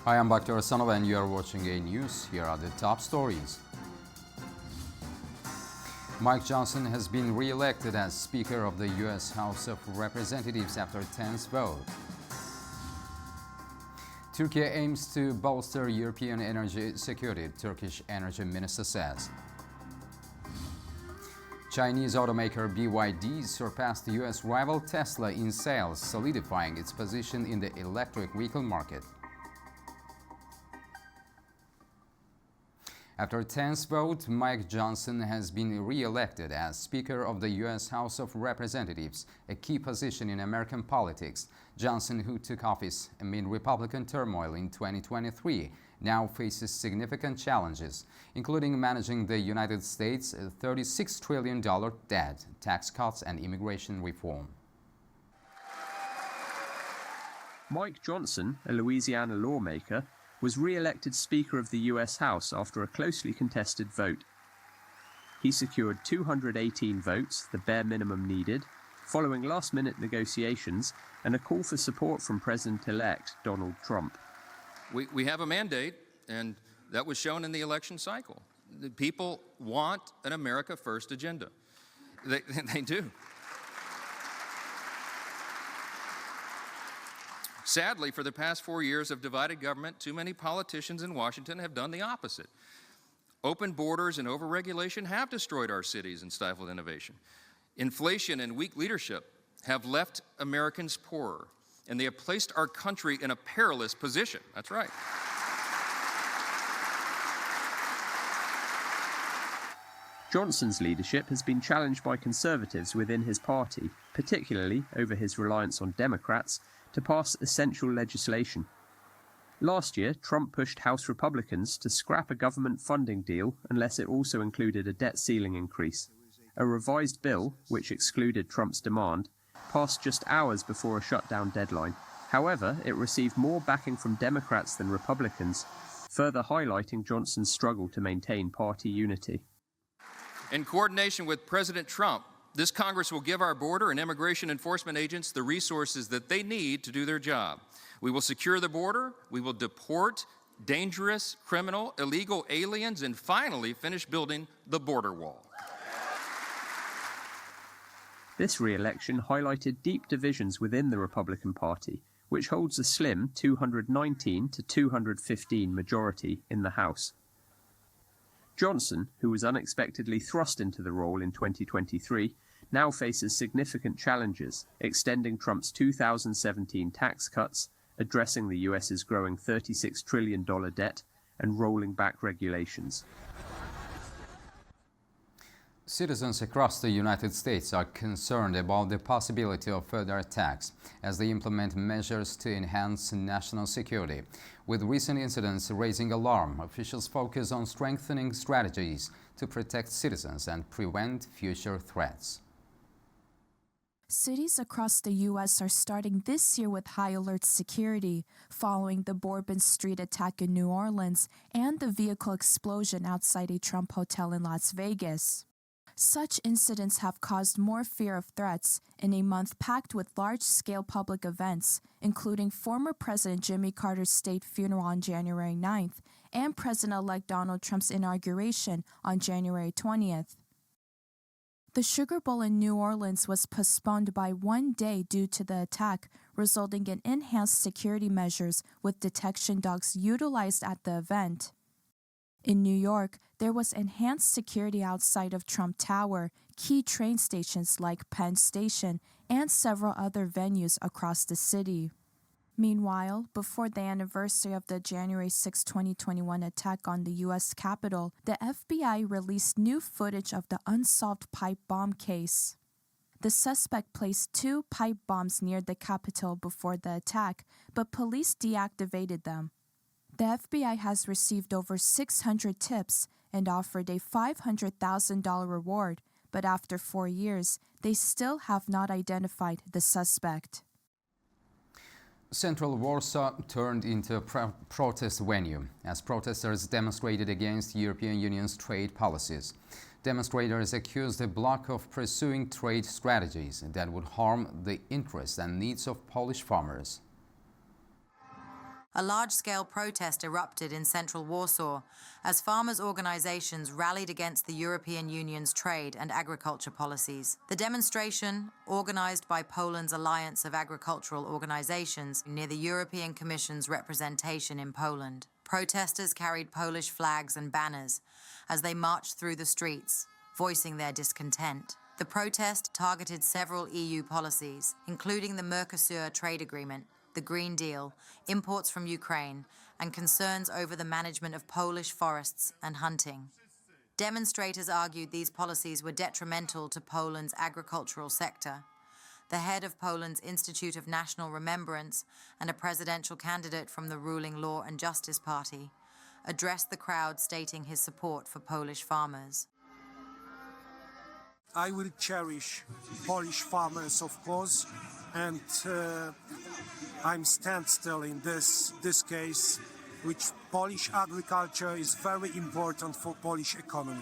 Hi, I'm Bakhtiar Sanov and you are watching AnewZ. Here are the top stories. Mike Johnson has been re-elected as Speaker of the U.S. House of Representatives after tense vote. Turkey aims to bolster European energy security, Turkish energy minister says. Chinese automaker BYD surpassed U.S. rival Tesla in sales, solidifying its position in the electric vehicle market. After a tense vote, Mike Johnson has been re-elected as Speaker of the U.S. House of Representatives, a key position in American politics. Johnson, who took office amid Republican turmoil in 2023, now faces significant challenges, including managing the United States' $36 trillion debt, tax cuts, and immigration reform. Mike Johnson, a Louisiana lawmaker, was re-elected Speaker of the U.S. House after a closely contested vote. He secured 218 votes, the bare minimum needed, following last-minute negotiations and a call for support from President-elect Donald Trump. We have a mandate, and that was shown in the election cycle. The people want an America First agenda. They do. Sadly, for the past 4 years of divided government, too many politicians in Washington have done the opposite. Open borders and overregulation have destroyed our cities and stifled innovation. Inflation and weak leadership have left Americans poorer, and they have placed our country in a perilous position. That's right. Johnson's leadership has been challenged by conservatives within his party, particularly over his reliance on Democrats to pass essential legislation. Last year, Trump pushed House Republicans to scrap a government funding deal unless it also included a debt ceiling increase. A revised bill, which excluded Trump's demand, passed just hours before a shutdown deadline. However, it received more backing from Democrats than Republicans, further highlighting Johnson's struggle to maintain party unity. In coordination with President Trump, this Congress will give our border and immigration enforcement agents the resources that they need to do their job. We will secure the border, we will deport dangerous, criminal, illegal aliens, and finally finish building the border wall. This re-election highlighted deep divisions within the Republican Party, which holds a slim 219 to 215 majority in the House. Johnson, who was unexpectedly thrust into the role in 2023, now faces significant challenges, extending Trump's 2017 tax cuts, addressing the U.S.'s growing $36 trillion debt, and rolling back regulations. Citizens across the United States are concerned about the possibility of further attacks as they implement measures to enhance national security. With recent incidents raising alarm, officials focus on strengthening strategies to protect citizens and prevent future threats. Cities across the U.S. are starting this year with high alert security, following the Bourbon Street attack in New Orleans and the vehicle explosion outside a Trump hotel in Las Vegas. Such incidents have caused more fear of threats in a month packed with large-scale public events, including former President Jimmy Carter's state funeral on January 9th and President-elect Donald Trump's inauguration on January 20th. The Sugar Bowl in New Orleans was postponed by 1 day due to the attack, resulting in enhanced security measures with detection dogs utilized at the event. In New York, there was enhanced security outside of Trump Tower, key train stations like Penn Station, and several other venues across the city. Meanwhile, before the anniversary of the January 6, 2021 attack on the U.S. Capitol, the FBI released new footage of the unsolved pipe bomb case. The suspect placed 2 pipe bombs near the Capitol before the attack, but police deactivated them. The FBI has received over 600 tips and offered a $500,000 reward, but after 4 years, they still have not identified the suspect. Central Warsaw turned into a protest venue as protesters demonstrated against European Union's trade policies. Demonstrators accused the bloc of pursuing trade strategies that would harm the interests and needs of Polish farmers. A large-scale protest erupted in central Warsaw as farmers' organizations rallied against the European Union's trade and agriculture policies. The demonstration, organized by Poland's Alliance of Agricultural Organizations near the European Commission's representation in Poland. Protesters carried Polish flags and banners as they marched through the streets, voicing their discontent. The protest targeted several EU policies, including the Mercosur trade agreement, the Green Deal, imports from Ukraine, and concerns over the management of Polish forests and hunting. Demonstrators argued these policies were detrimental to Poland's agricultural sector. The head of Poland's Institute of National Remembrance and a presidential candidate from the ruling Law and Justice Party addressed the crowd stating his support for Polish farmers. I will cherish Polish farmers, of course, and I'm standstill in this case, which Polish agriculture is very important for Polish economy.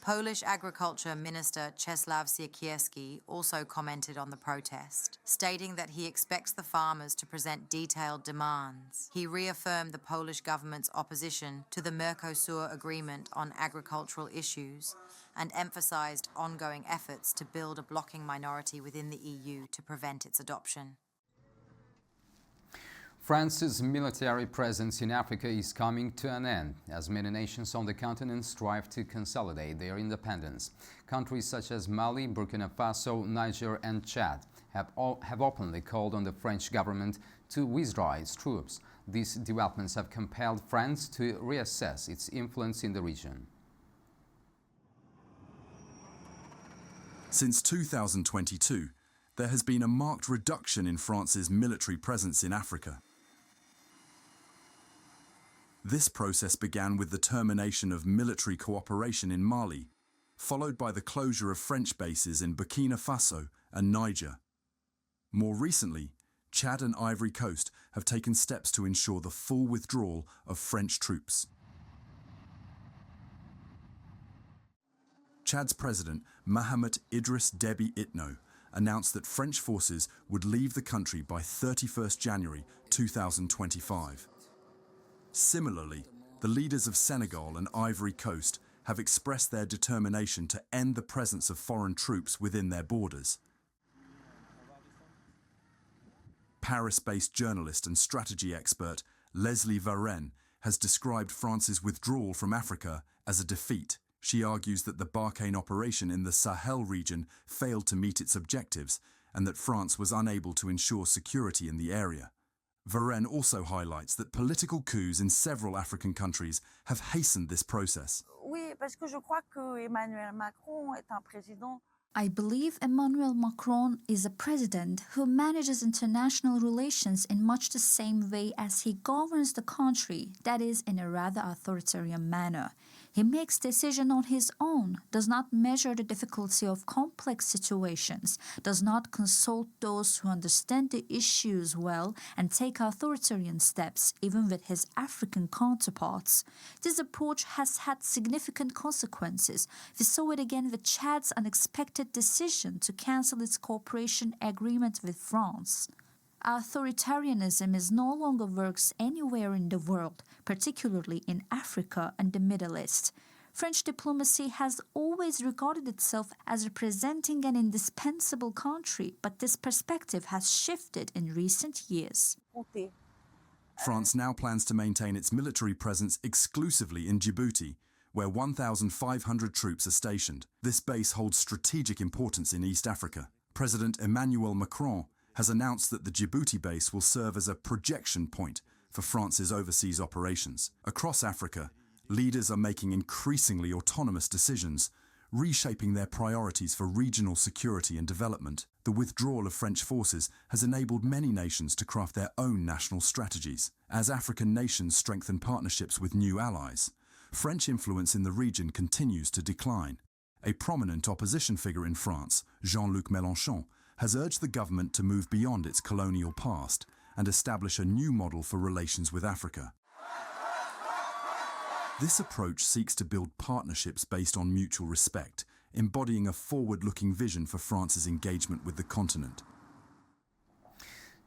Polish Agriculture Minister Czesław Siekierski also commented on the protest, stating that he expects the farmers to present detailed demands. He reaffirmed the Polish government's opposition to the Mercosur agreement on agricultural issues and emphasized ongoing efforts to build a blocking minority within the EU to prevent its adoption. France's military presence in Africa is coming to an end as many nations on the continent strive to consolidate their independence. Countries such as Mali, Burkina Faso, Niger and Chad have openly called on the French government to withdraw its troops. These developments have compelled France to reassess its influence in the region. Since 2022, there has been a marked reduction in France's military presence in Africa. This process began with the termination of military cooperation in Mali, followed by the closure of French bases in Burkina Faso and Niger. More recently, Chad and Ivory Coast have taken steps to ensure the full withdrawal of French troops. Chad's president, Mahamat Idriss Déby Itno, announced that French forces would leave the country by 31st January 2025. Similarly, the leaders of Senegal and Ivory Coast have expressed their determination to end the presence of foreign troops within their borders. Paris-based journalist and strategy expert Leslie Varenne has described France's withdrawal from Africa as a defeat. She argues that the Barkhane operation in the Sahel region failed to meet its objectives and that France was unable to ensure security in the area. Varenne also highlights that political coups in several African countries have hastened this process. I believe Emmanuel Macron is a president who manages international relations in much the same way as he governs the country, that is, in a rather authoritarian manner. He makes decisions on his own, does not measure the difficulty of complex situations, does not consult those who understand the issues well, and take authoritarian steps, even with his African counterparts. This approach has had significant consequences. We saw it again with Chad's unexpected decision to cancel its cooperation agreement with France. Authoritarianism no longer works anywhere in the world, particularly in Africa and the Middle East. French diplomacy has always regarded itself as representing an indispensable country, but this perspective has shifted in recent years. France now plans to maintain its military presence exclusively in Djibouti, where 1,500 troops are stationed. This base holds strategic importance in East Africa. President Emmanuel Macron has announced that the Djibouti base will serve as a projection point for France's overseas operations. Across Africa, leaders are making increasingly autonomous decisions, reshaping their priorities for regional security and development. The withdrawal of French forces has enabled many nations to craft their own national strategies. As African nations strengthen partnerships with new allies, French influence in the region continues to decline. A prominent opposition figure in France, Jean-Luc Mélenchon, has urged the government to move beyond its colonial past and establish a new model for relations with Africa. This approach seeks to build partnerships based on mutual respect, embodying a forward-looking vision for France's engagement with the continent.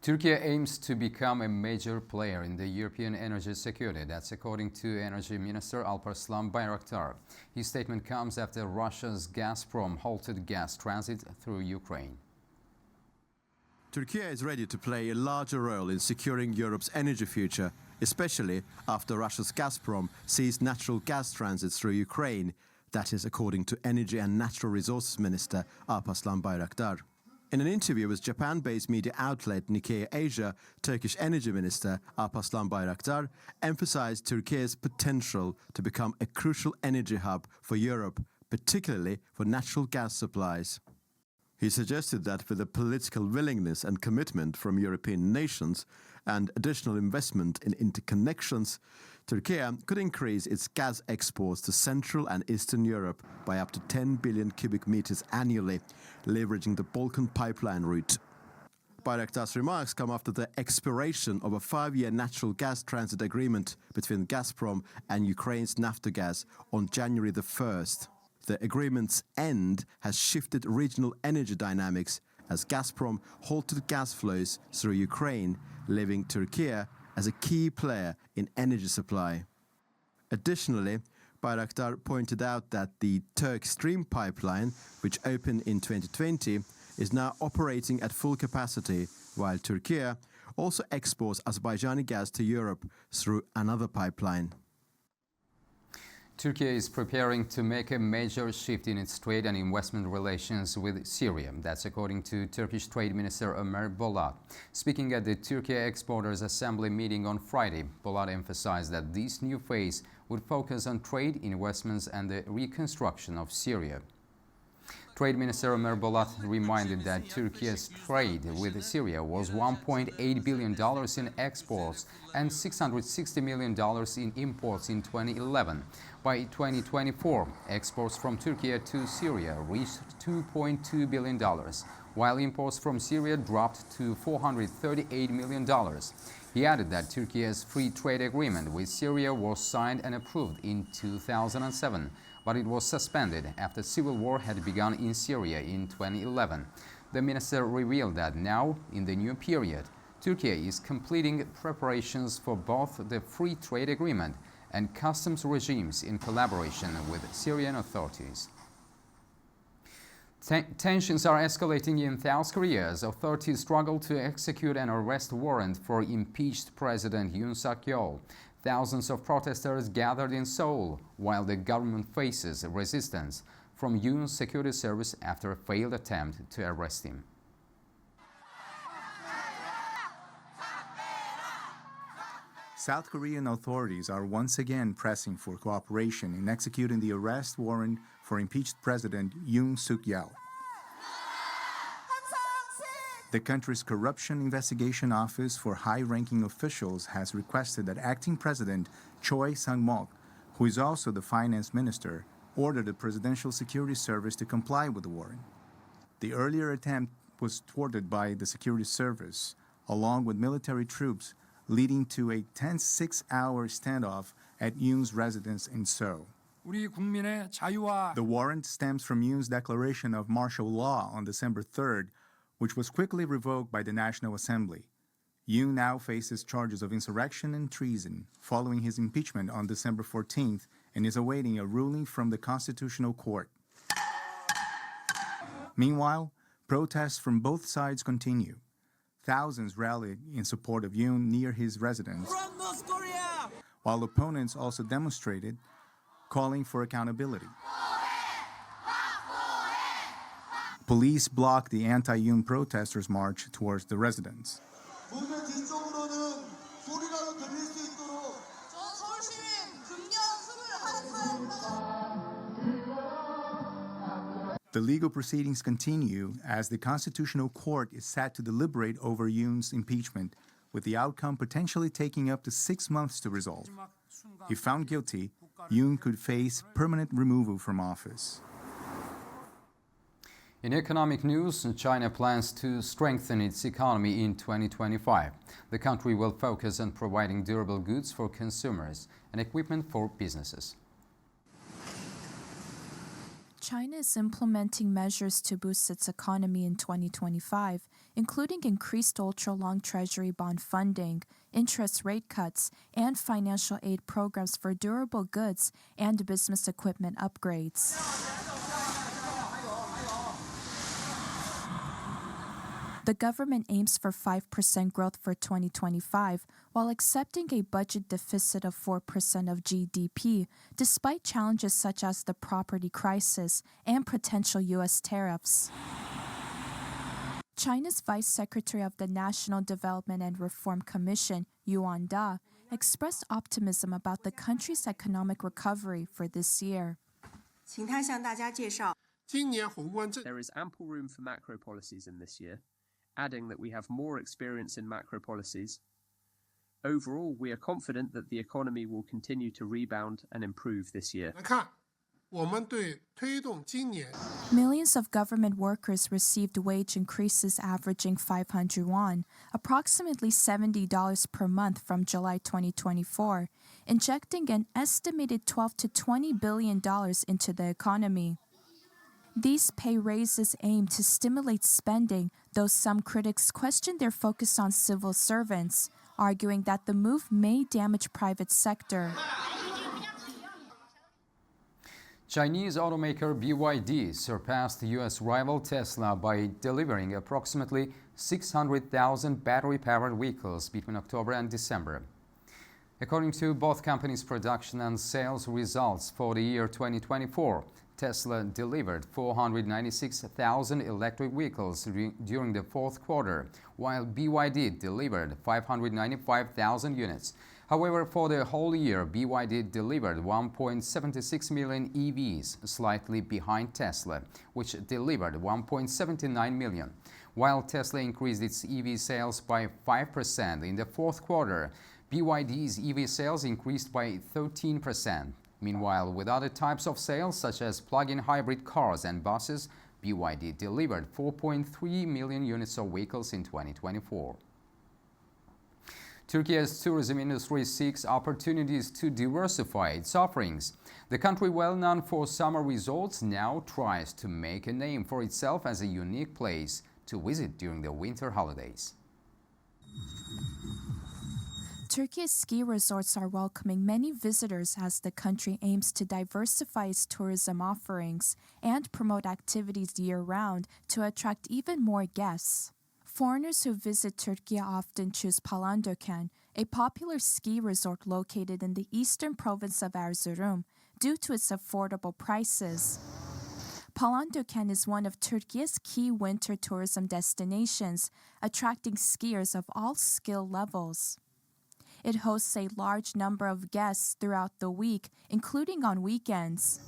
Turkey aims to become a major player in the European energy security. That's according to Energy Minister Alparslan Bayraktar. His statement comes after Russia's Gazprom halted gas transit through Ukraine. Turkey is ready to play a larger role in securing Europe's energy future, especially after Russia's Gazprom seized natural gas transits through Ukraine. That is according to Energy and Natural Resources Minister Alparslan Bayraktar. In an interview with Japan-based media outlet Nikkei Asia, Turkish Energy Minister Alparslan Bayraktar emphasized Turkey's potential to become a crucial energy hub for Europe, particularly for natural gas supplies. He suggested that with the political willingness and commitment from European nations and additional investment in interconnections, Turkey could increase its gas exports to Central and Eastern Europe by up to 10 billion cubic meters annually, leveraging the Balkan pipeline route. Bayraktar's remarks come after the expiration of a 5-year natural gas transit agreement between Gazprom and Ukraine's Naftogaz on January the 1st. The agreement's end has shifted regional energy dynamics as Gazprom halted gas flows through Ukraine, leaving Turkey as a key player in energy supply. Additionally, Bayraktar pointed out that the Turk Stream pipeline, which opened in 2020, is now operating at full capacity, while Turkey also exports Azerbaijani gas to Europe through another pipeline. Turkey is preparing to make a major shift in its trade and investment relations with Syria. That's according to Turkish Trade Minister Ömer Bolat. Speaking at the Turkey Exporters Assembly meeting on Friday, Bolat emphasized that this new phase would focus on trade, investments and the reconstruction of Syria. Trade Minister Ömer Bolat reminded that Turkey's trade with Syria was $1.8 billion in exports and $660 million in imports in 2011. By 2024, exports from Turkey to Syria reached $2.2 billion, while imports from Syria dropped to $438 million. He added that Turkey's free trade agreement with Syria was signed and approved in 2007, but it was suspended after civil war had begun in Syria in 2011. The minister revealed that now, in the new period, Turkey is completing preparations for both the free trade agreement and customs regimes in collaboration with Syrian authorities. Tensions are escalating in South Korea as authorities struggle to execute an arrest warrant for impeached President Yoon Suk-yeol. Thousands of protesters gathered in Seoul while the government faces resistance from Yoon's security service after a failed attempt to arrest him. South Korean authorities are once again pressing for cooperation in executing the arrest warrant for impeached President Yoon Suk-yeol. The country's Corruption Investigation Office for High-Ranking Officials has requested that acting President Choi Sang-mok, who is also the finance minister, order the Presidential Security Service to comply with the warrant. The earlier attempt was thwarted by the Security Service, along with military troops, leading to a tense 6-hour standoff at Yoon's residence in Seoul. The warrant stems from Yoon's declaration of martial law on December 3rd, which was quickly revoked by the National Assembly. Yoon now faces charges of insurrection and treason following his impeachment on December 14th and is awaiting a ruling from the Constitutional Court. Meanwhile, protests from both sides continue. Thousands rallied in support of Yoon near his residence, while opponents also demonstrated, calling for accountability. Police blocked the anti-Yoon protesters' march towards the residence. The legal proceedings continue as the Constitutional Court is set to deliberate over Yoon's impeachment, with the outcome potentially taking up to 6 months to resolve. If found guilty, Yoon could face permanent removal from office. In economic news, China plans to strengthen its economy in 2025. The country will focus on providing durable goods for consumers and equipment for businesses. China is implementing measures to boost its economy in 2025, including increased ultra-long treasury bond funding, interest rate cuts, and financial aid programs for durable goods and business equipment upgrades. The government aims for 5% growth for 2025, while accepting a budget deficit of 4% of GDP, despite challenges such as the property crisis and potential U.S. tariffs. China's Vice Secretary of the National Development and Reform Commission, Yuan Da, expressed optimism about the country's economic recovery for this year. There is ample room for macro policies in this year, adding that we have more experience in macro policies. Overall, we are confident that the economy will continue to rebound and improve this year. Millions of government workers received wage increases averaging 500 won, approximately $70 per month from July 2024, injecting an estimated $12 to $20 billion into the economy. These pay raises aim to stimulate spending, though some critics question their focus on civil servants, arguing that the move may damage private sector. Chinese automaker BYD surpassed U.S. rival Tesla by delivering approximately 600,000 battery-powered vehicles between October and December. According to both companies' production and sales results for the year 2024, Tesla delivered 496,000 electric vehicles during the fourth quarter, while BYD delivered 595,000 units. However, for the whole year, BYD delivered 1.76 million EVs, slightly behind Tesla, which delivered 1.79 million. While Tesla increased its EV sales by 5% in the fourth quarter, BYD's EV sales increased by 13%. Meanwhile, with other types of sales, such as plug-in hybrid cars and buses, BYD delivered 4.3 million units of vehicles in 2024. Turkey's tourism industry seeks opportunities to diversify its offerings. The country, well known for summer resorts, now tries to make a name for itself as a unique place to visit during the winter holidays. Turkey's ski resorts are welcoming many visitors as the country aims to diversify its tourism offerings and promote activities year-round to attract even more guests. Foreigners who visit Turkey often choose Palandöken, a popular ski resort located in the eastern province of Erzurum, due to its affordable prices. Palandöken is one of Turkey's key winter tourism destinations, attracting skiers of all skill levels. It hosts a large number of guests throughout the week, including on weekends.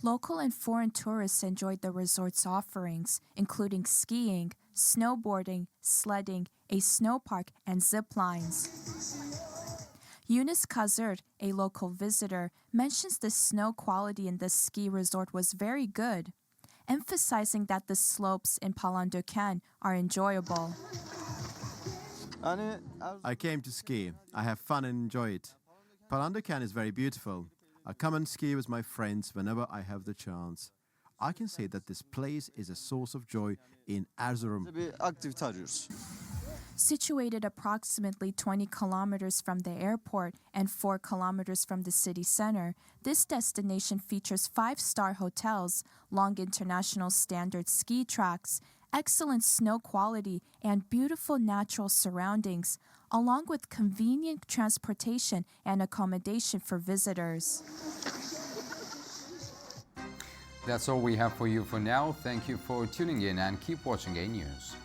Local and foreign tourists enjoyed the resort's offerings, including skiing, snowboarding, sledding, a snow park, and zip lines. Yunus Kazır, a local visitor, mentions the snow quality in the ski resort was very good, emphasizing that the slopes in Palandöken are enjoyable. I came to ski. I have fun and enjoy it. Palandöken is very beautiful. I come and ski with my friends whenever I have the chance. I can say that this place is a source of joy in Erzurum. Situated approximately 20 kilometers from the airport and 4 kilometers from the city center, this destination features 5-star hotels, long international standard ski tracks, excellent snow quality, and beautiful natural surroundings, along with convenient transportation and accommodation for visitors. That's all we have for you for now. Thank you for tuning in and keep watching AnewZ.